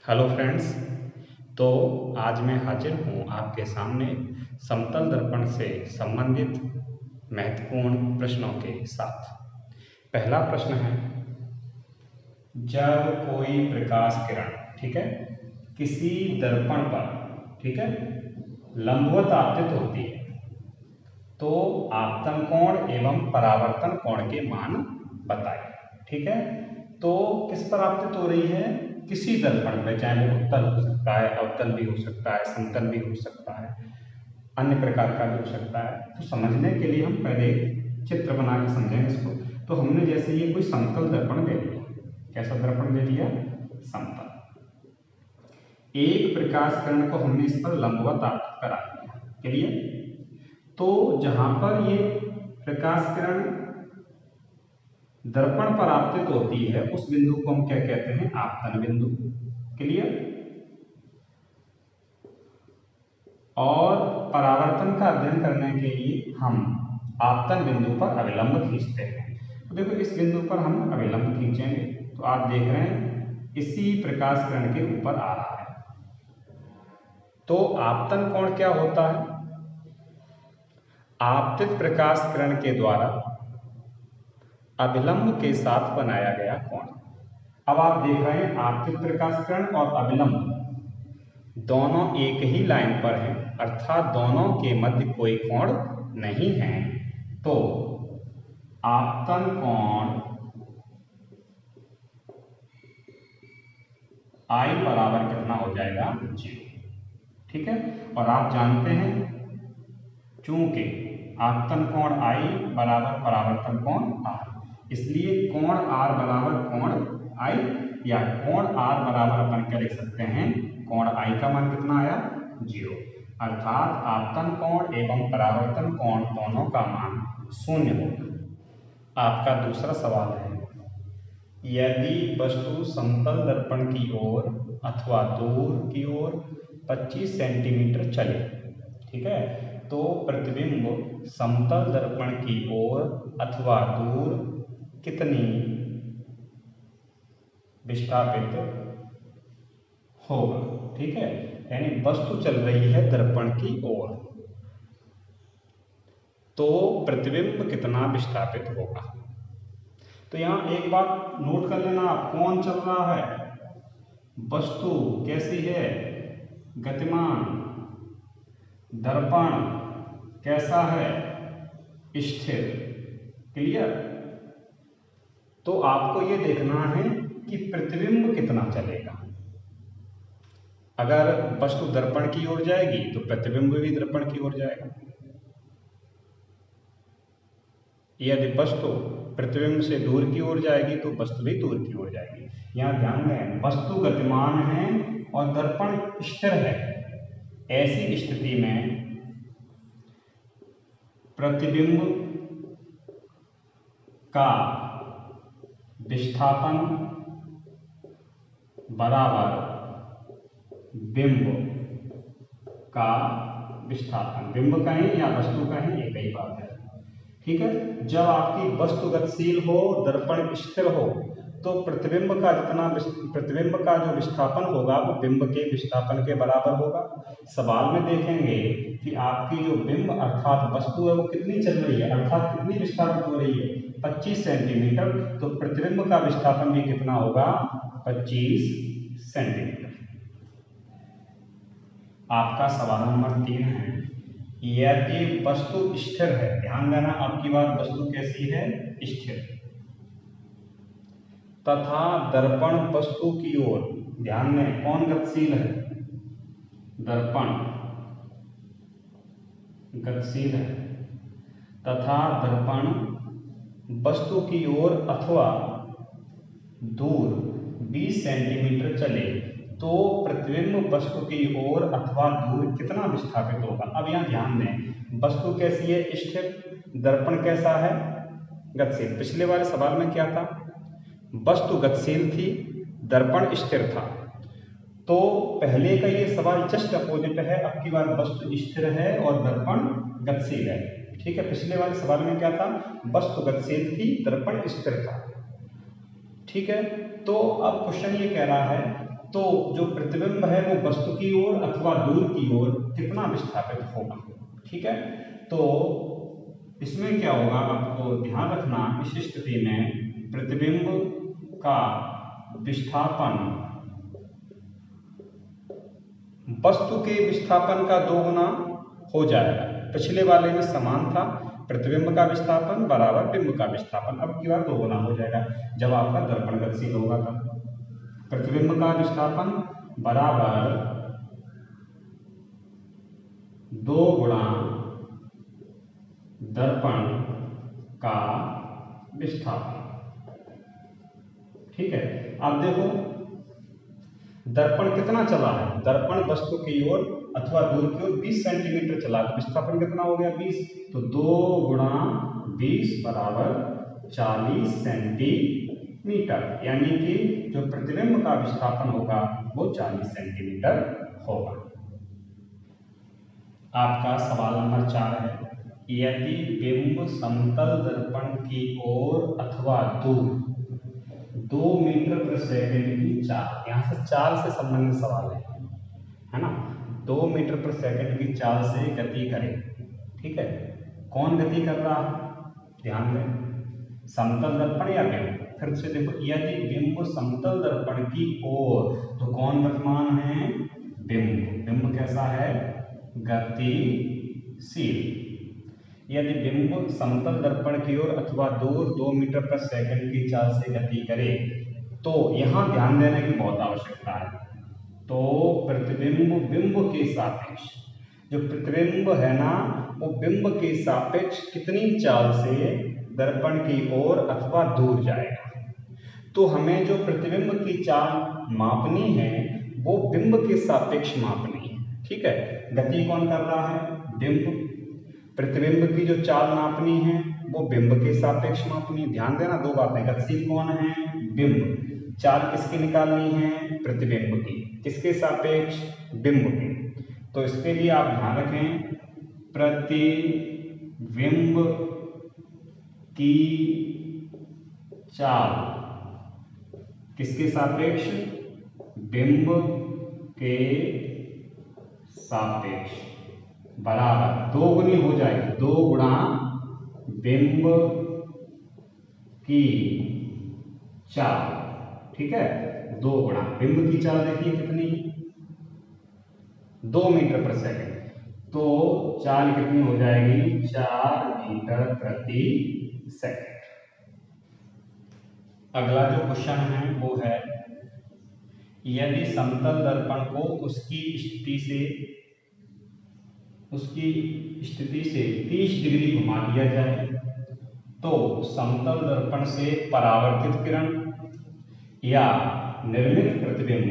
Hello friends. तो आज मैं हाजिर हूँ आपके सामने समतल दर्पण से संबंधित महत्वपूर्ण प्रश्नों के साथ। पहला प्रश्न है, जब कोई प्रकाश किरण ठीक है किसी दर्पण पर ठीक है लंबवत आपतित होती है तो आपतन कोण एवं परावर्तन कोण के मान बताएं। ठीक है, तो किस पर आपतित हो रही है? किसी दर्पण पे, चाहे वो उत्तल हो सकता है, अवतल भी हो सकता है, समतल भी हो सकता है, अन्य प्रकार का भी हो सकता है। तो समझने के लिए हम पहले चित्र बना के समझेंगे इसको। तो हमने जैसे ये कोई समतल दर्पण ले लिया, कैसा दर्पण ले लिया? समतल। एक प्रकाश किरण को हमने इस पर लंबवत आपतित करा दिया, क्लियर? तो जहां पर ये प्रकाश किरण दर्पण पर आपतित होती है उस बिंदु को हम क्या कहते हैं? आपतन बिंदु, क्लियर? और परावर्तन का अध्ययन करने के लिए हम आपतन बिंदु पर अभिलंब खींचते हैं। तो देखो, इस बिंदु पर हम अभिलंब खींचेंगे तो आप देख रहे हैं इसी प्रकाश किरण के ऊपर आ रहा है। तो आपतन कोण क्या होता है? आपतित प्रकाश किरण के द्वारा अभिलंब के साथ बनाया गया कोण। अब आप देख रहे हैं आपतित प्रकाश किरण और अभिलंब दोनों एक ही लाइन पर हैं, अर्थात दोनों के मध्य कोई कोण नहीं है। तो आपतन कोण I बराबर कितना हो जाएगा? 0। ठीक है, और आप जानते हैं चूंकि आपतन कोण I बराबर परावर्तन कोण R, इसलिए कोण R बराबर कोण I, या कोण R बराबर अपन क्या लिख सकते हैं? कोण I का मान कितना आया? 0। अर्थात आपतन कोण एवं परावर्तन कोण दोनों का मान 0 होगा। आपका दूसरा सवाल है, यदि वस्तु समतल दर्पण की ओर अथवा दूर की ओर 25 सेंटीमीटर चले, ठीक है, तो प्रतिबिंब समतल दर्पण की ओर अथवा दूर कितनी विस्थापित होगा? ठीक है, यानी वस्तु चल रही है दर्पण की ओर तो प्रतिबिंब कितना विस्थापित होगा? तो यहां एक बात नोट कर लेना, कौन चल रहा है? वस्तु कैसी है? गतिमान। दर्पण कैसा है? स्थिर, क्लियर? तो आपको यह देखना है कि प्रतिबिंब कितना चलेगा। अगर वस्तु दर्पण की ओर जाएगी तो प्रतिबिंब भी दर्पण की ओर जाएगा। यदि वस्तु प्रतिबिंब से दूर की ओर जाएगी तो वस्तु भी दूर की ओर जाएगी। यहां ध्यान दें, वस्तु गतिमान है और दर्पण स्थिर है। ऐसी स्थिति में प्रतिबिंब का विस्थापन बराबर बिंब का विस्थापन। बिंब कहें या वस्तु कहें, एक ही बात है। ठीक है, जब आपकी वस्तु गतिशील हो, दर्पण स्थिर हो, तो प्रतिबिंब का जो विस्थापन होगा वो बिंब के विस्थापन के बराबर होगा। सवाल में देखेंगे कि आपकी जो बिंब अर्थात वस्तु है वो कितनी चल रही है, अर्थात कितनी विस्थापित हो रही है? 25 सेंटीमीटर। तो प्रतिबिंब का विस्थापन भी कितना होगा? 25 सेंटीमीटर। आपका सवाल नंबर 3 है, यदि वस्तु स्थिर है, ध्यान देना आपकी बात, वस्तु कैसी है? स्थिर, तथा दर्पण वस्तु की ओर, ध्यान दें कौन गतिशील है? दर्पण गतिशील है, तथा दर्पण वस्तु की ओर अथवा दूर 20 सेंटीमीटर चले तो प्रतिबिंब वस्तु की ओर अथवा दूर कितना विस्थापित होगा? अब यहां ध्यान दें, वस्तु कैसी है? स्थिर, दर्पण कैसा है? गतिशील। पिछले वाले सवाल में क्या था? वस्तु गतिशील थी, दर्पण स्थिर था। तो पहले का ये सवाल जस्ट अपोजिट है, अब की बार वस्तु स्थिर है और दर्पण गतिशील है। ठीक है, पिछले वाले सवाल में क्या था? वस्तु गतिशील थी, दर्पण स्थिर था। ठीक है, तो अब क्वेश्चन ये कह रहा है तो जो प्रतिबिंब है वो वस्तु की ओर अथवा दूर की ओर कितना विस्थापित होगा। ठीक है, तो इसमें क्या होगा आपको ध्यान रखना, इस स्थिति में प्रतिबिंब का विस्थापन वस्तु के विस्थापन का 2 गुना हो जाएगा। पिछले वाले में समान था, प्रतिबिंब का विस्थापन बराबर बिंब का विस्थापन, अब की बार 2 गुना हो जाएगा जब आपका दर्पण गतिशील होगा तब। प्रतिबिंब का विस्थापन बराबर 2 गुणा दर्पण का विस्थापन। ठीक है, अब देखो दर्पण कितना चला है, दर्पण वस्तु की ओर अथवा दूर की ओर 20 सेंटीमीटर चला, तो विस्थापन कितना हो गया 20, तो 2 गुणा 20 बराबर 40 सेंटीमीटर, यानी कि जो प्रतिबिंब का विस्थापन होगा वो 40 सेंटीमीटर होगा। आपका सवाल नंबर 4 है, यदि बिंब समतल दर्पण की ओर अथवा दूर 2 मीटर प्रति सेकंड की चाल, यहाँ से चाल से संबंधित सवाल है ना, 2 मीटर प्रति सेकंड की चाल से गति करे। ठीक है, कौन गति कर रहा है, ध्यान दें, समतल दर्पण या बिंब। फिर से देखो, यदि बिंब समतल दर्पण की ओर, तो कौन गतिमान है, बिंब। बिंब कैसा है, गतिशील। यदि बिंब समतल दर्पण की ओर अथवा दूर 2 मीटर प्रति सेकंड की चाल से गति करे, तो यहां ध्यान देने की बहुत आवश्यकता है। तो प्रतिबिंब बिंब के सापेक्ष, जो प्रतिबिंब है ना वो बिंब के सापेक्ष कितनी चाल से दर्पण की ओर अथवा दूर जाएगा। तो हमें जो प्रतिबिंब की चाल मापनी है वो बिंब के सापेक्ष मापनी है। ठीक है, गति कौन कर रहा है, बिंब। प्रतिबिंब की जो चाल नापनी है वो बिंब के सापेक्ष मापनी है। ध्यान देना, 2 बातें, गतिशील कौन है, बिंब। चाल किसकी निकालनी है, प्रतिबिंब की, किसके सापेक्ष, बिंब के। तो इसके लिए आप ध्यान रखें, प्रतिबिंब की चाल किसके सापेक्ष, बिंब के सापेक्ष बराबर 2 गुनी हो जाएगी, 2 गुणा बिंब की चाल। ठीक है, 2 गुणा बिंब की चाल देखिए कितनी, 2 मीटर प्रति सेकंड, तो चाल कितनी हो जाएगी, 4 मीटर प्रति सेकंड। अगला जो क्वेश्चन है वो है, यदि समतल दर्पण को उसकी स्थिति से 30 डिग्री घुमा दिया जाए, तो समतल दर्पण से परावर्तित किरण या निर्मित प्रतिबिंब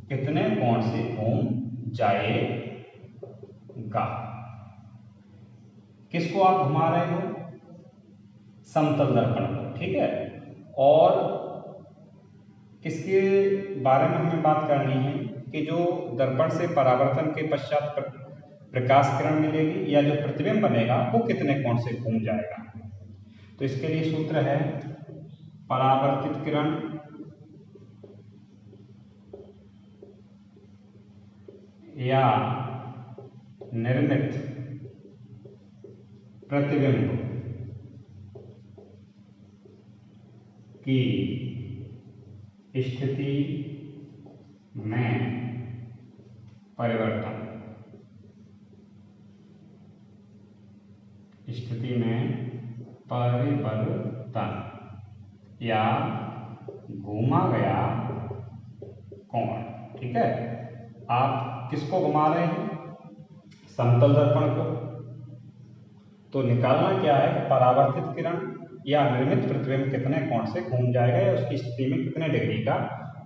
कितने कोण से घूम जाएगा। किसको आप घुमा रहे हो, समतल दर्पण को। ठीक है, और किसके बारे में हमें बात करनी है कि जो दर्पण से परावर्तन के पश्चात प्रकाश किरण मिलेगी या जो प्रतिबिंब बनेगा वो कितने कोण से घूम जाएगा। तो इसके लिए सूत्र है, परावर्तित किरण या निर्मित प्रतिबिंब की स्थिति में परिवर्तन, या घूमा गया कोण। ठीक है, आप किसको घुमा रहे हैं, समतल दर्पण को। तो निकालना क्या है कि परावर्तित किरण या निर्मित प्रतिबिंब कितने कोण से घूम जाएगा या उसकी स्थिति में कितने डिग्री का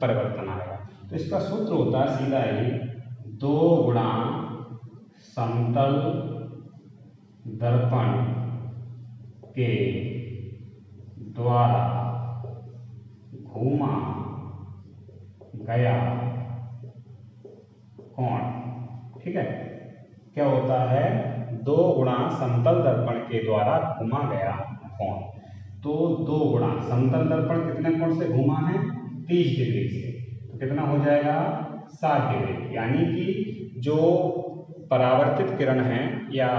परिवर्तन आएगा। तो इसका सूत्र होता है सीधा ही, 2 गुणा समतल दर्पण के द्वारा घूमा गया कोण। ठीक है, क्या होता है, 2 गुणा समतल दर्पण के द्वारा घूमा गया कोण। तो 2 गुणा समतल दर्पण कितने कोण से घूमा है, 30 डिग्री से, तो तो कितना हो जाएगा 60 डिग्री, यानी कि जो परावर्तित किरण है या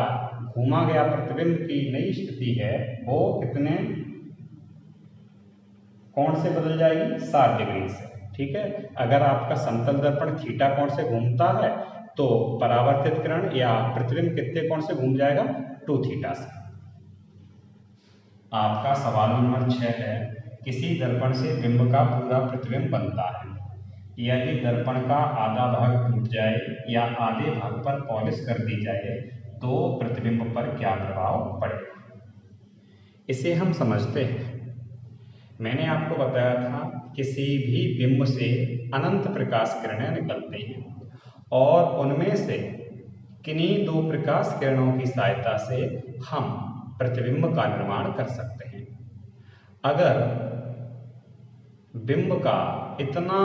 घूमा गया प्रतिबिंब की नई स्थिति है वो कितने कोण से बदल जाएगी 60 डिग्री से। ठीक है, अगर आपका समतल दर्पण थीटा कोण से घूमता है तो परावर्तित किरण या प्रतिबिंब कितने कोण से घूम जाएगा 2 थीटा से। आपका सवाल नंबर 6 है, किसी दर्पण से बिंब का पूरा प्रतिबिंब बनता है, यदि दर्पण का आधा भाग टूट जाए या आधे भाग पर पॉलिश कर दी जाए तो प्रतिबिंब पर क्या प्रभाव पड़ेगा। इसे हम समझते हैं। मैंने आपको बताया था किसी भी बिंब से अनंत प्रकाश किरणें निकलती हैं और उनमें से किन्हीं 2 प्रकाश किरणों की सहायता से हम प्रतिबिंब का निर्माण कर सकते हैं। अगर बिंब का इतना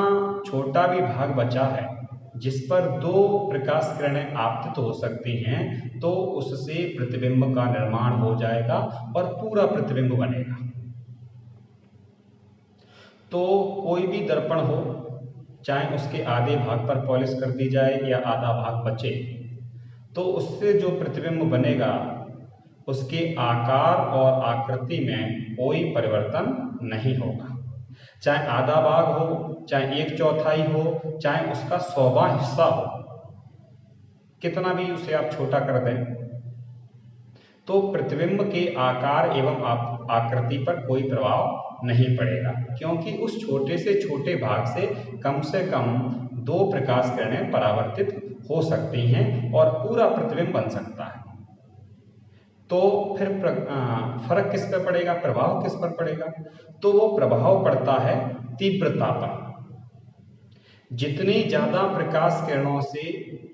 छोटा भी भाग बचा है जिस पर 2 प्रकाश किरणें आपतित हो सकती हैं तो उससे प्रतिबिंब का निर्माण हो जाएगा और पूरा प्रतिबिंब बनेगा। तो कोई भी दर्पण हो, चाहे उसके आधे भाग पर पॉलिश कर दी जाए या आधा भाग बचे, तो उससे जो प्रतिबिंब बनेगा उसके आकार और आकृति में कोई परिवर्तन नहीं होगा। चाहे आधा भाग हो, चाहे 1/4 हो, चाहे उसका 100वां हिस्सा हो, कितना भी उसे आप छोटा कर दें तो प्रतिबिंब के आकार एवं आकृति पर कोई प्रभाव नहीं पड़ेगा, क्योंकि उस छोटे से छोटे भाग से कम 2 प्रकाश किरणें परावर्तित हो सकती हैं और पूरा प्रतिबिंब बन सकता है। तो फिर फर्क किस पर पड़ेगा, प्रभाव किस पर पड़ेगा? तो वो प्रभाव पड़ता है तीव्रता पर। जितनी ज़्यादा प्रकाश किरणों से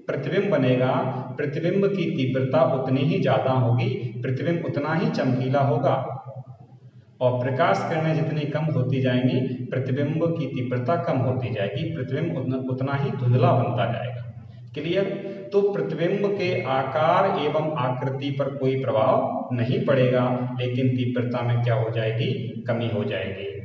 प्रतिबिंब बनेगा, प्रतिबिंब की तीव्रता उतनी ही ज़्यादा होगी, प्रतिबिंब उतना ही चमकीला होगा। और प्रकाश किरणें जितनी कम होती जाएंगी, प्रतिबिंब की तीव्रता कम होती जाएगी, प्रतिबिंब उतना ही धुंधला बनता जाएगा। क्लियर? तो प्रतिबिंब के आकार एवं आकृति पर कोई प्रभाव नहीं पड़ेगा, लेकिन तीव्रता में क्या हो जाएगी, कमी हो जाएगी।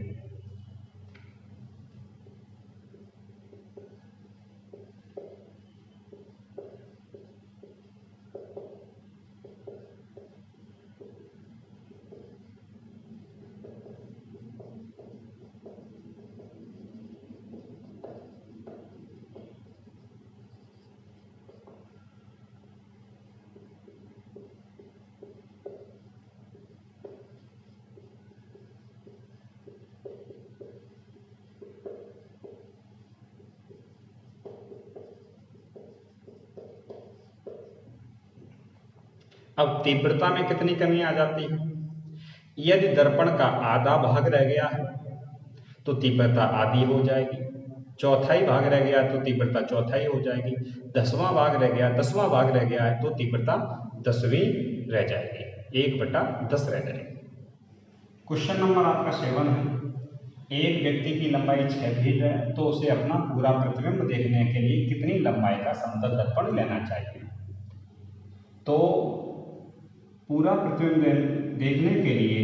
अब तीव्रता में कितनी कमी आ जाती है? यदि दर्पण का आधा भाग रह गया है तो तीव्रता आधी हो जाएगी, 1/4 भाग रह गया तो तीव्रता 1/4 हो जाएगी, 10वां भाग रह गया, 10वां भाग रह गया है तो तीव्रता 10वीं रह जाएगी, 1/10 रह जाएगी। क्वेश्चन नंबर आपका 7 है, एक व्यक्ति की लंबाई 6 फीट है तो उसे अपना पूरा प्रतिबिंब देखने के लिए कितनी लंबाई का समतल दर्पण लेना चाहिए? तो पूरा प्रतिबिंब देखने के लिए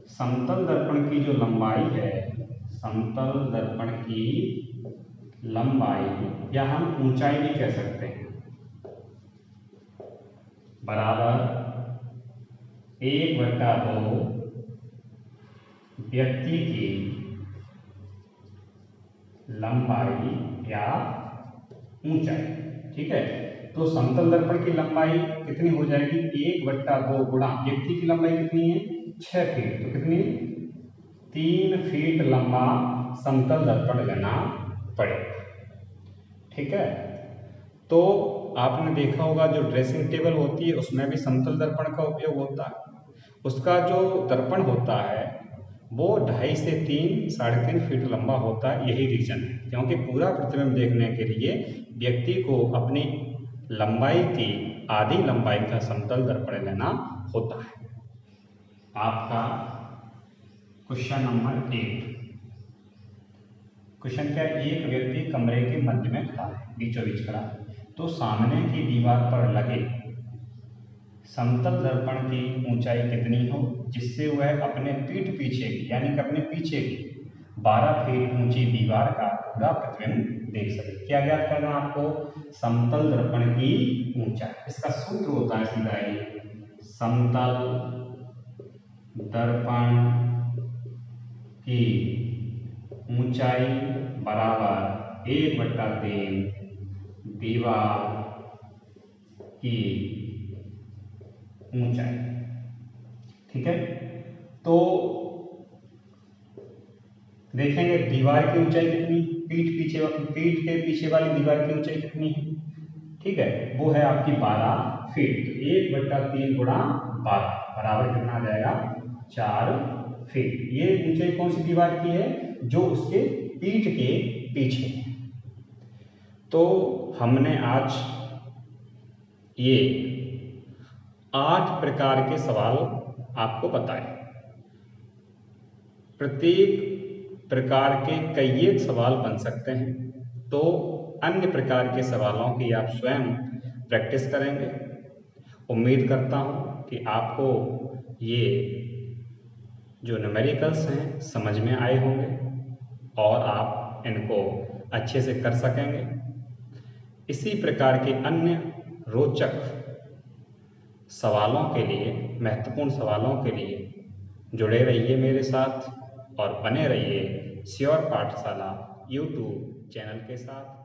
समतल दर्पण की जो लंबाई है, समतल दर्पण की लंबाई या हम ऊंचाई भी कह सकते हैं, बराबर 1/2 व्यक्ति की लंबाई या ऊंचाई। ठीक है, तो समतल दर्पण की लंबाई कितनी हो जाएगी, 1/2 गुणा व्यक्ति की लंबाई कितनी है 6 फीट, तो कितनी 3 फीट लंबा समतल दर्पण लेना पड़ेगा। ठीक है, तो आपने देखा होगा जो ड्रेसिंग टेबल होती है उसमें भी समतल दर्पण का उपयोग होता है। उसका जो दर्पण होता है वो 2.5 से 3, 3.5 फीट लंबा होता है। यही रीजन है, क्योंकि पूरा प्रतिबिंब देखने के लिए व्यक्ति को अपनी लंबाई की आधी लंबाई का समतल दर्पण लेना होता है। आपका क्वेश्चन नंबर 8, क्वेश्चन क्या है, एक व्यक्ति कमरे के मध्य में खड़ा है, बीचों बीच खड़ा है, तो सामने की दीवार पर लगे समतल दर्पण की ऊंचाई कितनी हो जिससे वह अपने पीठ पीछे की यानी कि अपने पीछे की 12 फीट ऊंची दीवार का पूरा प्रतिबिंब देख सके। क्या ज्ञात करना आपको? समतल दर्पण की ऊंचाई। इसका सूत्र होता है सीधा ये, समतल दर्पण की ऊंचाई बराबर 1/3 दीवार की ऊंचाई। ठीक है, तो देखेंगे दीवार की ऊंचाई कितनी, पीठ के पीछे वाली दीवार की ऊंचाई कितनी है। ठीक है, वो है आपकी 12 फीट। तो 1/3 गुणा 12 बराबर कितना आ जाएगा? 4 फीट। ये ऊंचाई कौन सी दीवार की है? जो उसके पीठ के पीछे है। तो हमने आज ये 8 प्रकार के सवाल आपको बताए। प्रत्येक प्रकार के कई एक सवाल बन सकते हैं, तो अन्य प्रकार के सवालों की आप स्वयं प्रैक्टिस करेंगे। उम्मीद करता हूँ कि आपको ये जो न्यूमेरिकल्स हैं समझ में आए होंगे और आप इनको अच्छे से कर सकेंगे। इसी प्रकार के अन्य रोचक सवालों के लिए, महत्वपूर्ण सवालों के लिए जुड़े रहिए मेरे साथ और बने रहिए श्योर पाठशाला YouTube चैनल के साथ।